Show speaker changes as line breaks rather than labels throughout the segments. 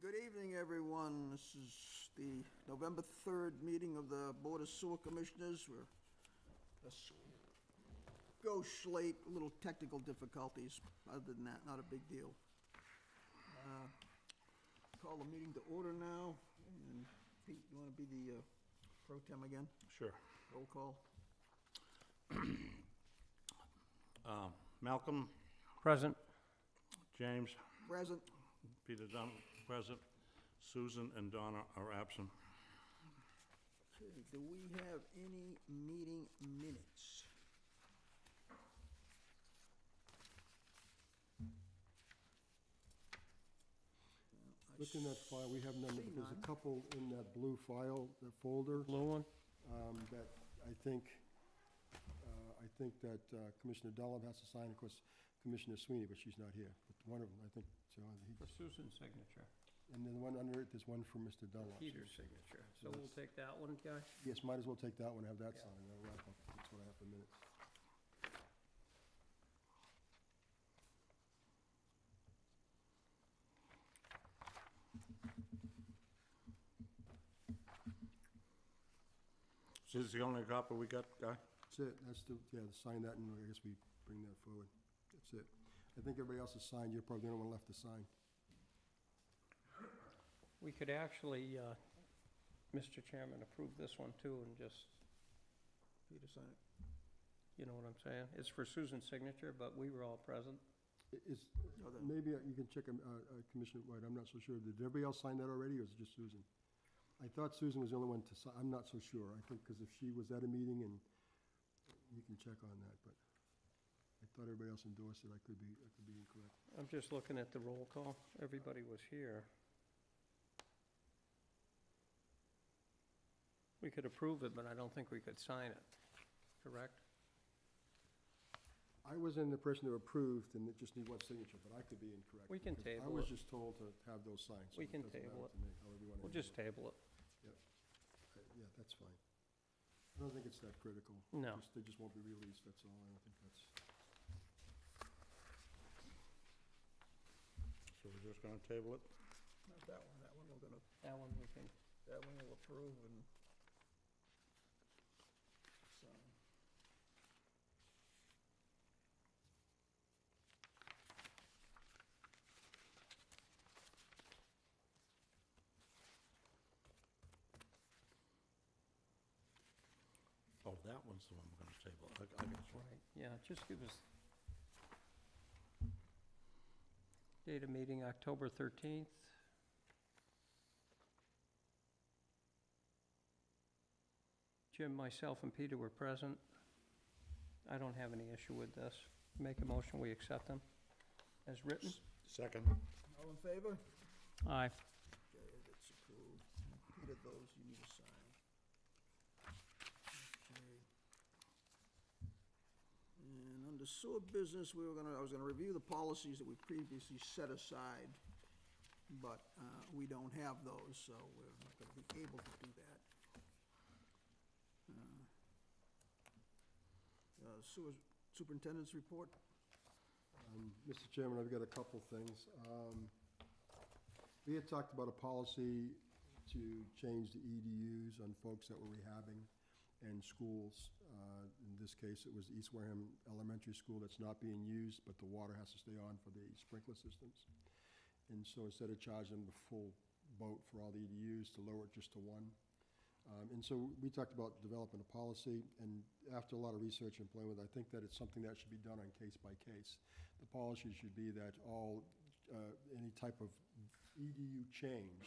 Good evening, everyone. This is the November 3rd meeting of the Board of Sewer Commissioners. We're a go slate, a little technical difficulties. Other than that, not a big deal. Call the meeting to order now. And Pete, you want to be the pro tem again?
Sure.
Roll call.
Malcolm,
Present.
James,
Present.
Peter Dunn, present. Susan and Donna are absent.
Okay, do we have any meeting minutes?
Look in that file, we have none, but there's a couple in that blue file, the folder,
Blue one?
that I think that Commissioner Dunlap has to sign, of course, Commissioner Sweeney, but she's not here. But one of them, I think, so
For Susan's signature.
and then the one under it, there's one for Mr. Dunlap.
Peter's signature. So we'll take that one, guy?
Yes, might as well take that one, have that
Yeah.
signed, that'll wrap up, that's what I have for minutes.
Is this the only copy we got, Guy?
That's it, sign that, and I guess we bring that forward. That's it. I think everybody else has signed, you're probably the only one left to sign.
We could actually, Mr. Chairman, approve this one too and just,
Peter, sign it.
you know what I'm saying? It's for Susan's signature, but we were all present.
Is,
Oh, then-
maybe you can check, Commissioner White, I'm not so sure. Did everybody else sign that already, or is it just Susan? I thought Susan was the only one to sign, I'm not so sure. I think, because if she was at a meeting, and you can check on that, but I thought everybody else endorsed it. I could be incorrect.
I'm just looking at the roll call. Everybody was here. We could approve it, but I don't think we could sign it, correct?
I was in the person who approved, and it just need one signature, but I could be incorrect.
We can
because I
table
was
it.
just told to have those signed. so
We can
doesn't matter
table it.
to me, however you wanna
We'll
handle
just
it.
table it.
Yeah, that's fine. I don't think it's that critical.
No.
They just won't be released, that's all. I don't think that's.
So we're just gonna table it?
Not that one. That one we're gonna,
That one we can,
that one we'll approve and sign.
Oh, that one's the one we're gonna table. I got you.
right, yeah, just give us date of meeting, October 13th. Jim, myself, and Peter were present. I don't have any issue with this. Make a motion, we accept them as written.
Second.
All in favor?
Aye.
Okay, that's approved. Peter, those you need to sign. Okay. And under sewer business, I was gonna review the policies that we previously set aside, but, we don't have those, so we're not gonna be able to do that. Sewer superintendent's report?
Mr. Chairman, I've got a couple things. We had talked about a policy to change the EDUs on folks that were rehabbing and schools. In this case, it was East Wareham Elementary School that's not being used, but the water has to stay on for the sprinkler systems. And so instead of charging them the full boat for all the EDUs, to lower it just to one. And so we talked about developing a policy, and after a lot of research and playing with it, I think that it's something that should be done on case by case. The policy should be that any type of EDU change,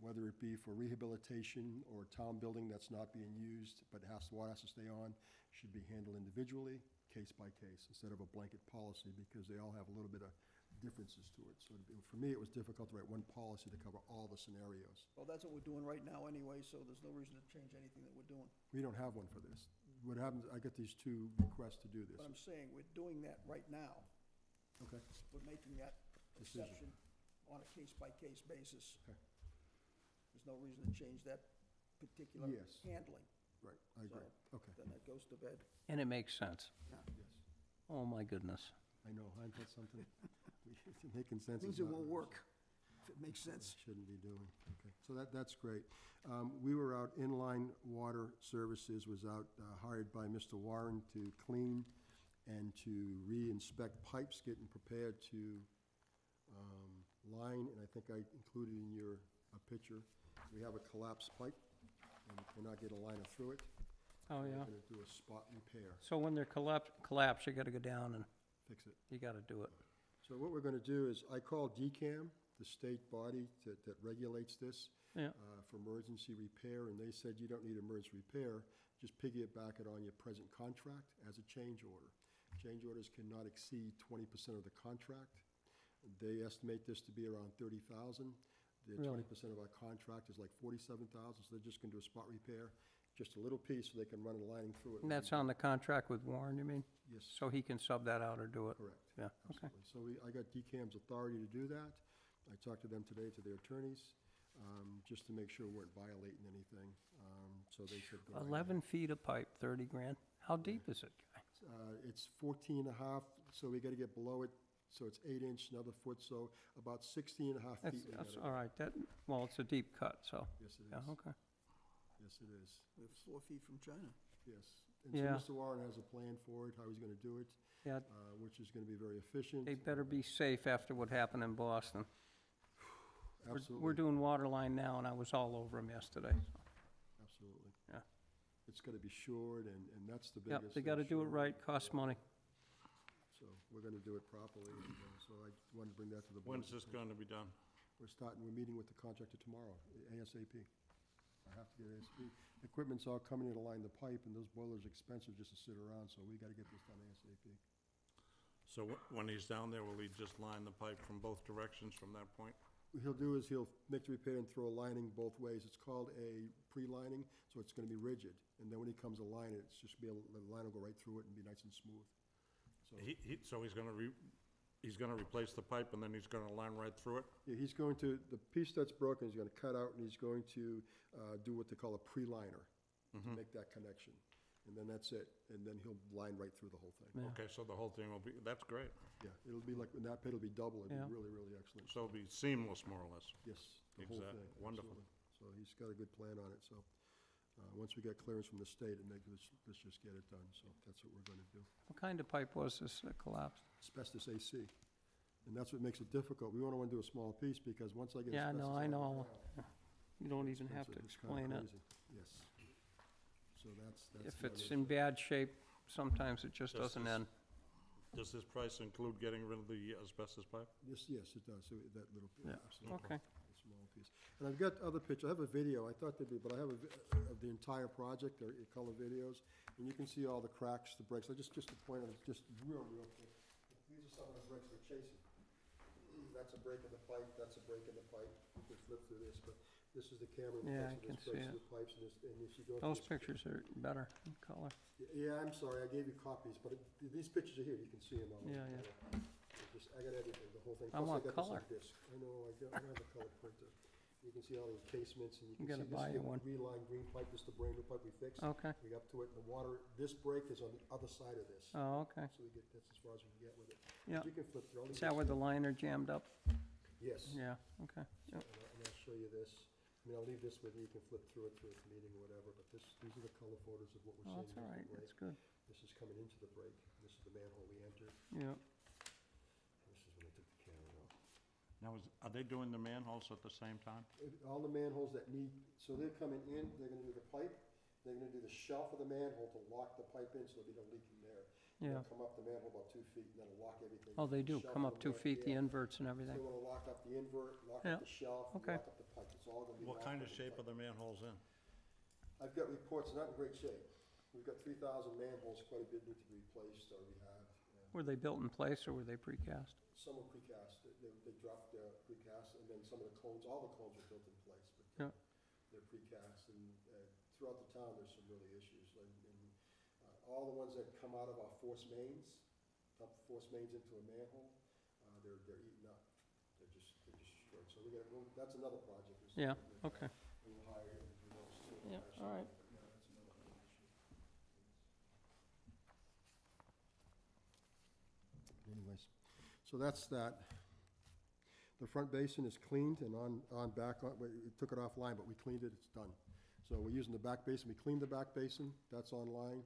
whether it be for rehabilitation or town building that's not being used, but water has to stay on, should be handled individually, case by case, instead of a blanket policy, because they all have a little bit of differences to it. So for me, it was difficult to write one policy to cover all the scenarios.
Well, that's what we're doing right now anyway, so there's no reason to change anything that we're doing.
We don't have one for this. What happens, I get these two requests to do this.
But I'm saying, we're doing that right now.
Okay.
We're making that
Decision.
exception on a case-by-case basis.
Okay.
There's no reason to change that particular
Yes.
handling.
Right, I agree. Okay,
Then that goes to bed.
And it makes sense.
yes.
Oh, my goodness.
I know, Heinz had something. Making sense.
Means
is
it
not
will
ours.
work. if it makes sense.
Shouldn't be doing, okay. So that's great. We were out, Inline Water Services was out, hired by Mr. Warren to clean and to re-inspect pipes, getting prepared to line, and I think I included in your picture, we have a collapsed pipe, and we cannot get a liner through it.
Oh, yeah.
We're gonna do a spot repair,
So when they're collapsed, you gotta go down and
fix it.
you gotta do it.
So what we're gonna do is, I called DCAM, the state body that regulates this,
Yeah.
for emergency repair, and they said you don't need emergency repair, just piggyback it on your present contract as a change order. Change orders cannot exceed 20% of the contract. They estimate this to be around 30,000. The
Really?
20% of our contract is like 47,000, so they're just gonna do a spot repair, just a little piece so they can run a lining through it.
And that's on the contract with Warren, you mean?
Yes,
So he can sub that out or do it?
correct.
Yeah, okay.
Absolutely. So I got DCAM's authority to do that. I talked to them today, to their attorneys, just to make sure we weren't violating anything. So they said, go right ahead.
11 feet of pipe, 30 grand. How deep is it, Guy?
It's 14 and a half, so we gotta get below it, so it's 8 inch, another foot, so about 16 and a half feet. we
That's
gotta-
all right, well, it's a deep cut, so,
Yes, it
yeah,
is.
okay.
Yes, it is.
We're 4 feet from China.
Yes.
Yeah.
And so Mr. Warren has a plan for it, how he's gonna do it,
Yeah,
which is gonna be very efficient.
they better be safe after what happened in Boston.
Absolutely.
We're doing water line now, and I was all over them yesterday. so.
Absolutely.
Yeah.
It's gotta be shored, and that's the
Yep,
biggest.
they gotta
thing,
do it
shored.
right, costs money.
So we're gonna do it properly, and so I wanted to bring that to the board.
When's this going to be done?
We're meeting with the contractor tomorrow, ASAP. I have to get ASAP. Equipment's all coming in to line the pipe, and those boilers are expensive just to sit around, so we gotta get this done ASAP.
So when he's down there, will he just line the pipe from both directions from that point?
What he'll do is he'll make the repair and throw a lining both ways. It's called a pre-lining, so it's gonna be rigid. And then when he comes to line it, it's just be able, the line will go right through it and be nice and smooth. So,
So he's gonna replace the pipe and then he's gonna line right through it?
yeah, he's going to, the piece that's broken, he's gonna cut out, and he's going to, do what they call a pre-liner to make that connection. And then that's it, and then he'll line right through the whole thing.
Yeah.
Okay, so the whole thing will be, that's great.
Yeah, it'll be like, when that pit will be double, it'll
Yeah.
be really, really excellent.
So it'll be seamless, more or less.
Yes, the whole
Exact-
thing.
wonderful.
Absolutely. So he's got a good plan on it, so, once we get clearance from the state, and let's just get it done, so that's what we're gonna do.
What kind of pipe was this that collapsed?
Asbestos AC, and that's what makes it difficult. We only wanna do a small piece, because once I get
Yeah,
asbestos
no, I
out of the
know.
ground,
You don't even have to
it's kinda
explain it.
crazy. Yes. So that's.
If
one
it's
issue.
in bad shape, sometimes it just
Does
doesn't
this-
end.
Does this price include getting rid of the asbestos pipe?
Yes, it does, so that little,
Yeah,
absolutely.
okay.
A small piece. And I've got other pictures, I have a video, I thought there'd be, but I have of the entire project, they're color videos, and you can see all the cracks, the breaks, just to point out, just real quick. These are some of the breaks we're chasing. That's a break in the pipe, that's a break in the pipe, you can flip through this, but this is the camera.
Yeah, I
reflection,
can
this breaks
see
through the pipes, and this, and if you go. to
Those
this-
pictures are better in color.
Yeah, I'm sorry, I gave you copies, but these pictures are here, you can see them all.
Yeah, yeah.
I got everything, the whole thing.
I
Plus
want
got this
color.
on disc. I know, I don't have a color printer. You can see all the encasements, and you
You
can see
gotta buy
this is
you one.
the relined green pipe, this is the brand new pipe we fixed.
Okay.
We got up to it, and the water, this break is on the other side of this.
Oh, okay.
So we get, that's as far as we can get with it.
Yeah.
You can flip through. I'll leave
Is that
this
where the
here.
liner jammed up?
Yes.
Yeah, okay.
So,
Yep.
and I'll show you this. I mean, I'll leave this with you, you can flip through it through this meeting or whatever, but these are the color photos of what we're
Oh,
seeing.
that's all right,
Here's the
that's
break.
good.
This is coming into the break. This is the manhole we entered.
Yeah.
This is when I took the camera out.
Now, are they doing the manholes at the same time?
All the manholes that need, so they're coming in, they're gonna do the pipe, they're gonna do the shelf of the manhole to lock the pipe in so there'll be no leak in there.
Yeah.
They'll come up the manhole about 2 feet and then lock everything.
Oh, they do,
Shelf
come
of
up
the
2
man-
feet, the
yeah.
inverts and
So
everything.
they wanna lock up the invert, lock
Yeah.
up the shelf, and
Okay.
lock up the pipe, it's all gonna be
What
locked
kind
up
of
in
shape are
pipe.
the manholes in?
I've got reports, not in great shape. We've got 3,000 manholes, quite a bit need to be replaced or rehabbed.
Were they built in place or were they precast?
Some were precast, they dropped their precast, and then some of the cones, all the cones were built in place, but
Yeah.
they're precast, and throughout the town, there's some really issues. All the ones that come out of our force mains, dump force mains into a manhole, they're eaten up. They're just destroyed. So that's another project.
Yeah, okay.
We'll hire you to do those too.
Yeah, all right.
But yeah, that's another issue. Anyways, so that's that. The front basin is cleaned and we took it offline, but we cleaned it, it's done. So we're using the back basin, we cleaned the back basin, that's online.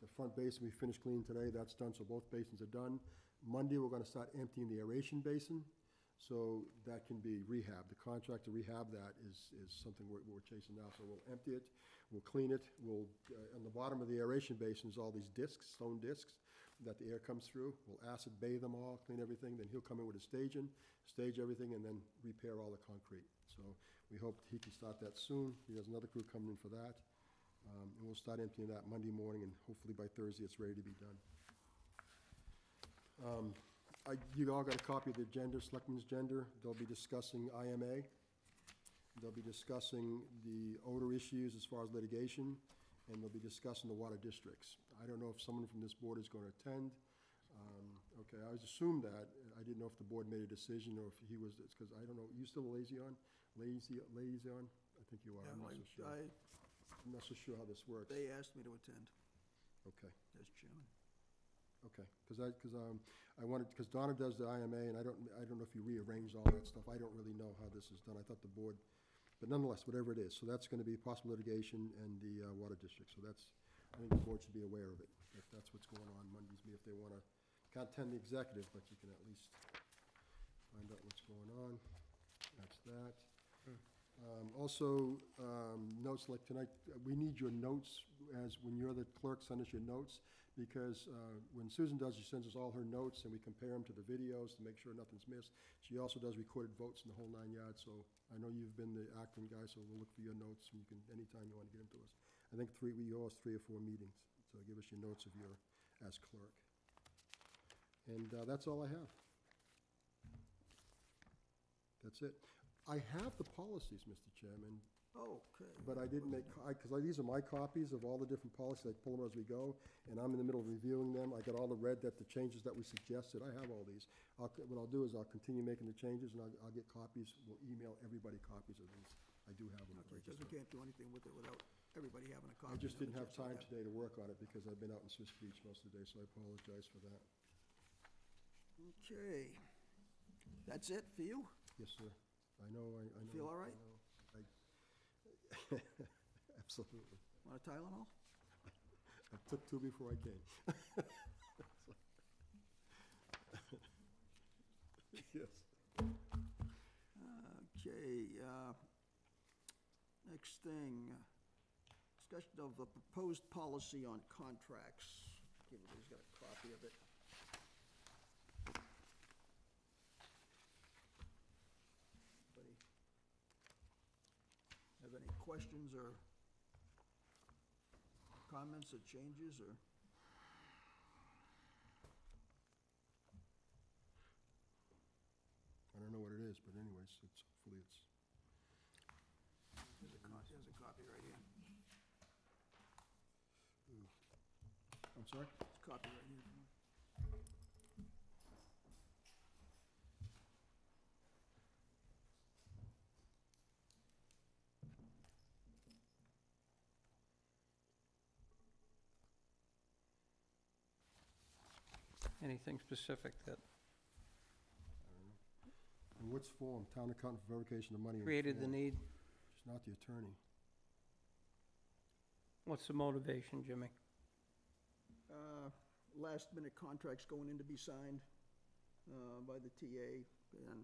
The front basin, we finished cleaning today, that's done, so both basins are done. Monday, we're gonna start emptying the aeration basin, so that can be rehabbed. The contract to rehab that is something we're chasing now, so we'll empty it, we'll clean it, on the bottom of the aeration basin is all these discs, stone discs, that the air comes through. We'll acid bathe them all, clean everything, then he'll come in with a stage everything, and then repair all the concrete. So we hope he can start that soon. He has another crew coming in for that. And we'll start emptying that Monday morning, and hopefully by Thursday it's ready to be done. You all got a copy of the agenda, Selectmen's agenda. They'll be discussing IMA. They'll be discussing the odor issues as far as litigation, and they'll be discussing the water districts. I don't know if someone from this board is going to attend. Okay, I was assumed that. I didn't know if the board made a decision or if he was, because I don't know, you still a liaison? Liaison? I think you are, I'm not so sure. I'm not so sure how this works.
They asked me to attend
Okay,
as chairman.
okay, because I wanted, because Donna does the IMA, and I don't know if you rearranged all that stuff. I don't really know how this is done. I thought the board, but nonetheless, whatever it is. So that's going to be possible litigation and the water district. So that's, I think the board should be aware of it, if that's what's going on Mondays, if they want to, can't attend the executive, but you can at least find out what's going on. That's that. Also, notes like tonight, we need your notes as, when you're the clerk, send us your notes, because when Susan does, she sends us all her notes, and we compare them to the videos to make sure nothing's missed. She also does recorded votes in the whole 9 yards, so I know you've been the acting guy, so we'll look for your notes, and you can, anytime you want to get them to us. I think we owe us 3 or 4 meetings, so give us your notes if you're as clerk. And that's all I have. That's it. I have the policies, Mr. Chairman,
Okay.
but I didn't make, because these are my copies of all the different policies. I pull them as we go, and I'm in the middle of reviewing them. I got all the red, that the changes that we suggested. I have all these. What I'll do is I'll continue making the changes, and I'll get copies. We'll email everybody copies of these. I do have them.
Okay, because we can't do anything with it without everybody having a copy.
I just didn't have
Never
time
just
today to work on it because I've been out in Swiss Beach most of the day, so I apologize for that.
Okay. That's it for you?
Yes, sir. I know.
Feel all right?
I know. Absolutely.
Want a Tylenol?
I took 2 before I came. Yes.
Okay, next thing, discussion of the proposed policy on contracts. Everybody's got a copy of it. Anybody have any questions or comments or changes, or?
I don't know what it is, but anyways, hopefully it's.
There's a copy right here.
I'm sorry?
There's a copy right here.
Anything specific that
In which form? Town accountant for verification of money. in
created the
form.
need?
She's not the attorney.
What's the motivation, Jimmy?
Last-minute contracts going in to be signed by the TA, and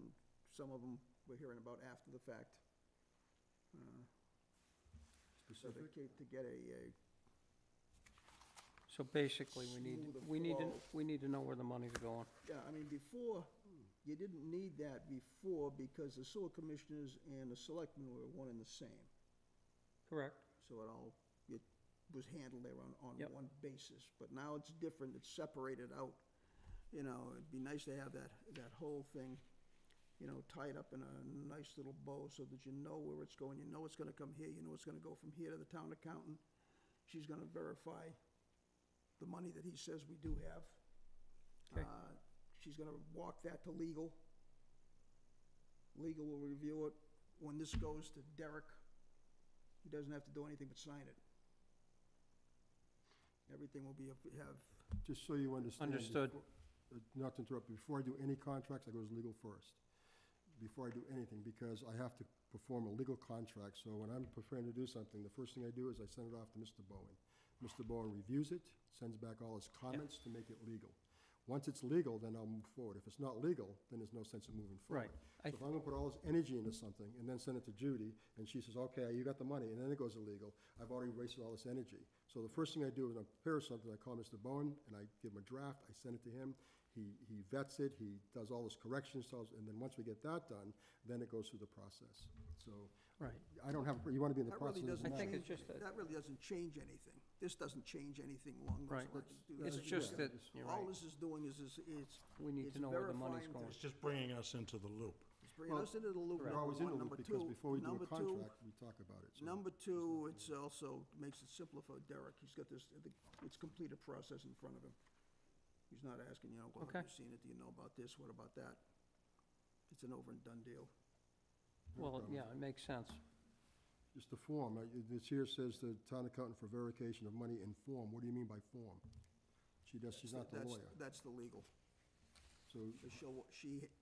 some of them we're hearing about after the fact. So
Specific?
to get a
So basically,
Smoother
we need to know where the money's going.
yeah, I mean, before, you didn't need that before because the sewer commissioners and the selectmen were one and the same.
Correct.
So it was handled there on
Yep.
one basis. But now it's different, it's separated out. You know, it'd be nice to have that whole thing, you know, tied up in a nice little bow so that you know where it's going. You know it's gonna come here, you know it's gonna go from here to the town accountant. She's gonna verify the money that he says we do have.
Okay.
She's gonna walk that to legal. Legal will review it. When this goes to Derek, he doesn't have to do anything but sign it. Everything will have,
Just so you understand.
Understood.
not to interrupt, before I do any contracts, I go as legal first. Before I do anything, because I have to perform a legal contract. So when I'm preparing to do something, the first thing I do is I send it off to Mr. Bowen. Mr. Bowen reviews it, sends back all his comments to make it legal. Once it's legal, then I'll move forward. If it's not legal, then there's no sense in moving forward.
Right.
So if I'm gonna put all this energy into something and then send it to Judy, and she says, okay, you got the money, and then it goes illegal, I've already wasted all this energy. So the first thing I do when I prepare something, I call Mr. Bowen, and I give him a draft, I send it to him, he vets it, he does all his corrections, and then once we get that done, then it goes through the process. So,
Right.
I don't have, you wanna be in the
That
process,
really
doesn't
doesn't
I think
matter.
it's just
change,
a-
that really doesn't change anything. This doesn't change anything along those
Right.
lines.
It's
That's-
just
yeah.
that, you're
All
right,
this is doing is it's
we need
it's
to know where the money's
verifying
going.
It's just bringing us into the loop.
bringing
Well,
us into the loop,
Correct.
We're always in the
number
loop, because
two.
before we do a
Number two,
contract, we talk about it. So
Number two, it's also makes it simpler for Derek. He's got this, it's completed process in front of him. He's not asking, well,
Okay.
have you seen it? Do you know about this? What about that? It's an over and done deal.
no
Well,
problem.
yeah, it makes sense.
Just the form, this here says the town accountant for verification of money in form. What do you mean by form? She's not the lawyer.
That's the legal.
So,
So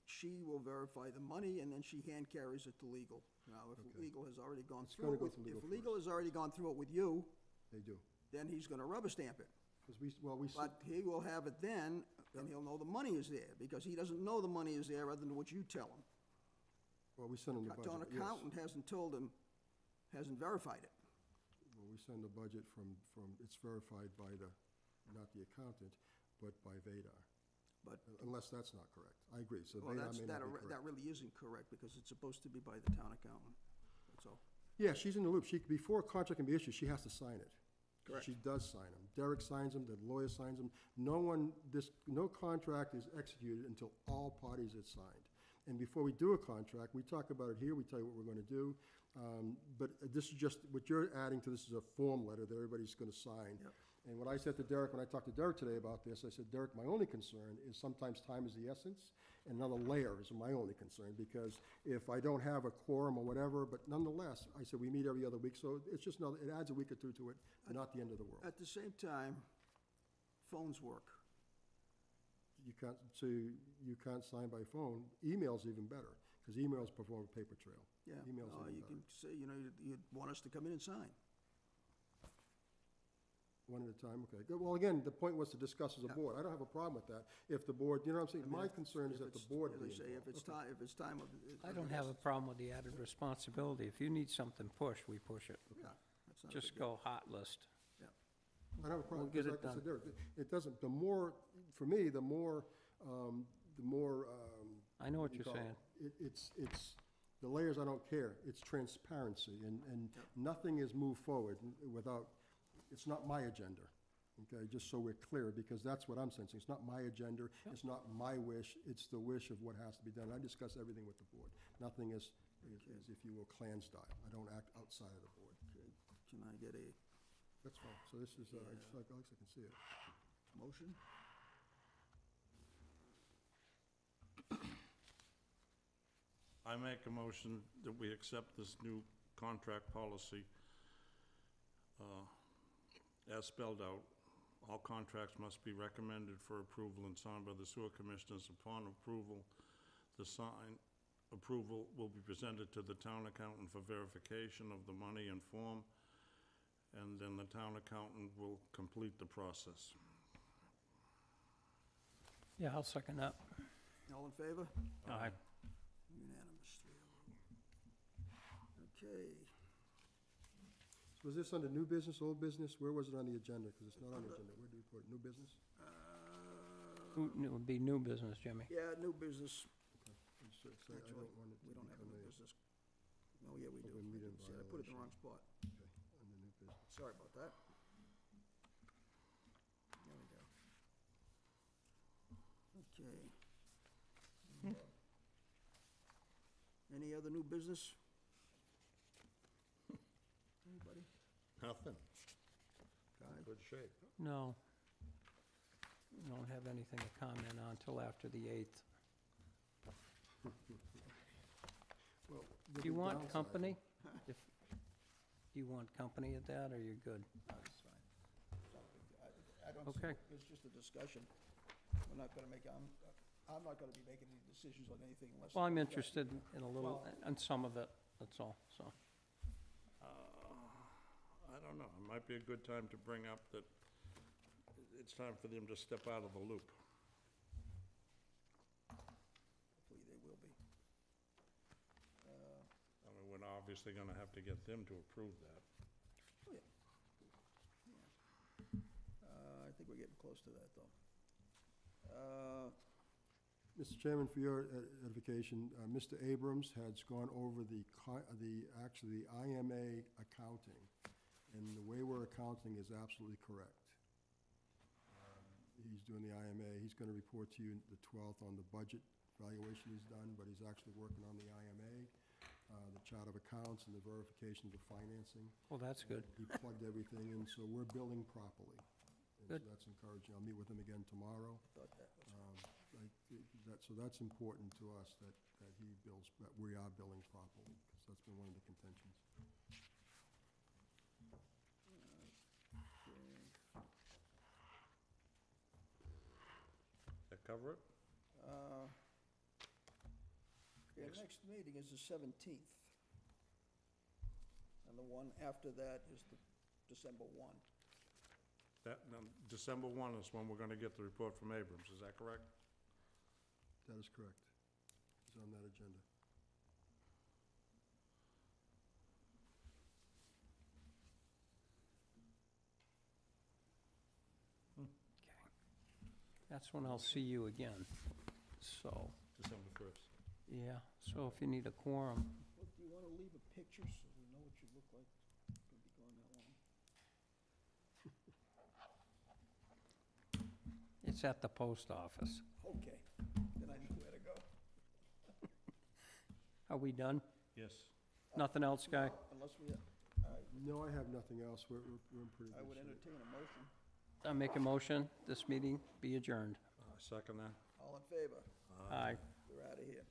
she will verify the money, and then she hand carries it to legal. Now, if
Okay.
legal has already gone
It's
through
gonna
it
go
with,
through legal
if legal has already gone through it with you,
they do.
then he's gonna rubber stamp it.
Because we,
But he will have it then, and he'll know the money is there, because he doesn't know the money is there other than what you tell him.
we send them the
Town
budget, yes.
accountant hasn't told him, hasn't verified it.
Well, we send the budget from, it's verified by not the accountant, but by Vadar.
But,
Unless that's not correct. I agree, so
well,
Vadar may not be
that
correct.
really isn't correct, because it's supposed to be by the town accountant, that's all.
Yeah, she's in the loop. Before a contract can be issued, she has to sign it.
Correct.
She does sign them. Derek signs them, the lawyer signs them. No contract is executed until all parties have signed. And before we do a contract, we talk about it here, we tell you what we're gonna do. But this is just, what you're adding to this is a form letter that everybody's gonna sign.
Yep.
And what I said to Derek, when I talked to Derek today about this, I said, Derek, my only concern is sometimes time is the essence, and another layer is my only concern, because if I don't have a quorum or whatever, but nonetheless, I said, we meet every other week, so it's just another, it adds a week or two to it, not the end of the world.
At the same time, phones work.
You can't sign by phone. Email's even better, because emails perform a paper trail.
Yeah,
Email's even
you
better.
can say, you'd want us to come in and sign.
One at a time, okay. Good. Well, again, the point was to discuss as a
Yeah.
board. I don't have a problem with that. If the board, you know what I'm saying?
I mean,
My
if-
concern is
if
that the
it's-
board
as
be
I say,
involved. Okay.
if it's time of.
I don't have a problem with the added responsibility. If you need something pushed, we push it.
Yeah, that's not a
Just
big deal.
go hot list.
I don't have a problem,
We'll get
because
it
like I said,
done.
Derek, it doesn't, for me, the more,
I know what
you
you're
call
saying.
it's, the layers, I don't care. It's transparency, and nothing is moved forward without, it's not my agenda, okay? Just so we're clear, because that's what I'm sensing. It's not my agenda, it's not my wish, it's the wish of what has to be done. I discuss everything with the board. Nothing is, if you will, clan style. I don't act outside of the board.
Okay, can I get a
That's fine. So this is, I just like, Alex, I can see it.
motion?
I make a motion that we accept this new contract policy as spelled out. All contracts must be recommended for approval and signed by the sewer commissioners. Upon approval, the approval will be presented to the town accountant for verification of the money and form, and then the town accountant will complete the process.
Yeah, I'll second that.
All in favor?
Aye.
Unanimous, 3-0. Okay,
So was this under new business, old business? Where was it on the agenda? Because it's not on the agenda. Where do you put it? New business?
It would be new business, Jimmy.
yeah, new business.
I'm sorry, I
Actually,
don't want it to
we don't have
become
new
a
business. Oh, yeah, we do.
open meeting
See, I put it in the
violation.
wrong spot.
Okay, under new business.
Sorry about that. There we go. Okay. Any other new business? Anybody?
Nothing.
Guy?
Good shape.
No. We don't have anything to comment on till after the 8th.
Well,
Do you want company? Do you want company at that, or you're good?
That's fine. It's not a big deal. I don't see,
Okay.
it's just a discussion. we're not gonna make, I'm not gonna be making any decisions on anything unless.
Well, I'm
it goes back.
interested in a little,
Well-
on some of it, that's all, so.
I don't know, it might be a good time to bring up that it's time for them to step out of the loop.
Hopefully they will be.
I mean, we're obviously gonna have to get them to approve that.
Oh, yeah. I think we're getting close to that, though.
Mr. Chairman, for your edification, Mr. Abrams has gone over actually the IMA accounting, and the way we're accounting is absolutely correct. He's doing the IMA, he's gonna report to you the 12th on the budget valuation he's done, but he's actually working on the IMA, the chart of accounts and the verification of the financing.
Well, that's good.
He plugged everything in, so we're billing properly. And so
Good.
that's encouraging. I'll meet with him again tomorrow.
Thought that was,
So that's important to us, that he bills, that we are billing properly, because that's been one of the contentions.
That cover it?
okay, the next meeting is the 17th. And the one after that is the December 1.
December 1 is when we're gonna get the report from Abrams, is that correct?
That is correct. It's on that agenda.
That's when I'll see you again, so,
December 1st.
yeah, so if you need a quorum,
Well, do you want to leave a picture so we know what you look like? Gonna be gone that long.
it's at the post office.
Okay, then I know where to go.
Are we done?
Yes.
Nothing else, Guy?
Unless we,
No, I have nothing else. We're in pretty
I
good
would
shape.
entertain a motion.
I make a motion, this meeting be adjourned.
Second that?
All in favor?
Aye.
We're out of here.